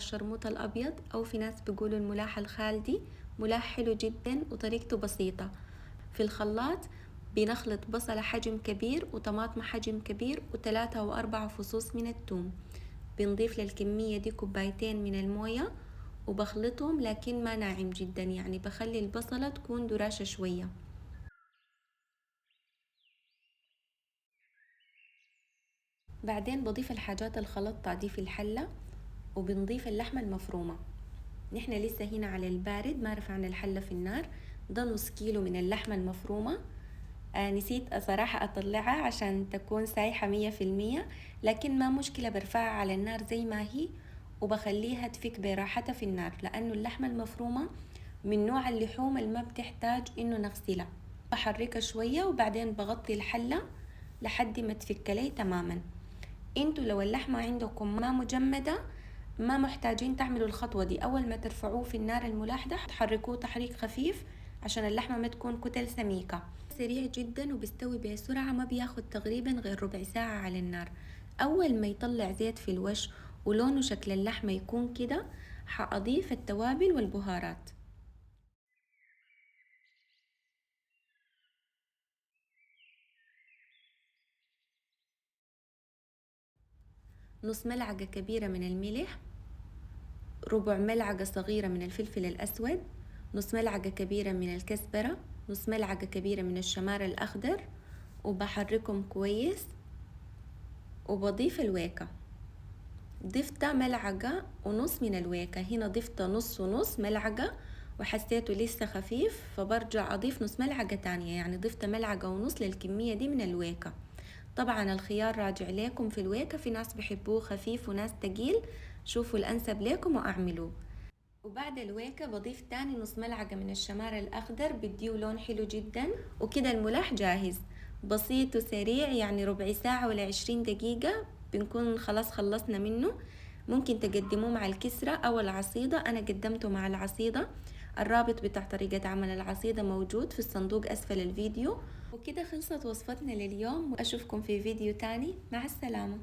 الشرموط الأبيض، أو في ناس بيقولوا الملاح الخالدي. ملاح حلو جدا وطريقته بسيطة. في الخلاط بنخلط بصلة حجم كبير وطماطم حجم كبير و3 أو 4 فصوص من الثوم. بنضيف للكمية دي كوبايتين من الموية وبخلطهم، لكن ما ناعم جدا، يعني بخلي البصلة تكون دراشة شوية. بعدين بضيف الحاجات الخلطتها دي في الحلة، وبنضيف اللحمة المفرومة. نحن لسه هنا على البارد، ما رفعنا الحلة في النار. ده نص كيلو من اللحمة المفرومة. نسيت صراحة أطلعها عشان تكون سايحة 100%، لكن ما مشكلة، برفعها على النار زي ما هي وبخليها تفك براحتها في النار، لأنه اللحمة المفرومة من نوع اللحوم اللي ما بتحتاج إنه نغسلها. بحركها شوية وبعدين بغطي الحلة لحد ما تفك لي تماما. انتوا لو اللحمة عندكم ما مجمدة ما محتاجين تعملوا الخطوة دي. أول ما ترفعوه في النار الملاح ده تحركوه تحريك خفيف عشان اللحمة ما تكون كتل سميكة. سريع جدا وبيستوي بسرعة، ما بياخد تقريبا غير ربع ساعة على النار. أول ما يطلع زيت في الوش ولونه شكل اللحمة يكون كده، حأضيف التوابل والبهارات. نص ملعقة كبيرة من الملح، ربع ملعقة صغيرة من الفلفل الأسود، نص ملعقة كبيرة من الكزبرة، نص ملعقة كبيرة من الشمار الأخضر، وبحركهم كويس. وبضيف الويكة، ضفت ملعقة ونص من الويكة. هنا ضفت نص ونص ملعقة وحسيته لسه خفيف، فبرجع أضيف نص ملعقة تانية، يعني ضفت ملعقة ونص للكمية دي من الويكة. طبعا الخيار راجع لكم في الويكة، في ناس بيحبوه خفيف وناس تقيل، شوفوا الأنسب لكم وأعملوه. وبعد الويكة بضيف تاني نص ملعقة من الشمار الأخضر، بديه لون حلو جدا. وكده الملاح جاهز، بسيط وسريع، يعني ربع ساعة ولا 20 دقيقة بنكون خلاص خلصنا منه. ممكن تقدموه مع الكسرة أو العصيدة، أنا قدمته مع العصيدة. الرابط بتاع طريقة عمل العصيدة موجود في الصندوق أسفل الفيديو. وكده خلصت وصفتنا لليوم، وأشوفكم في فيديو تاني. مع السلامة.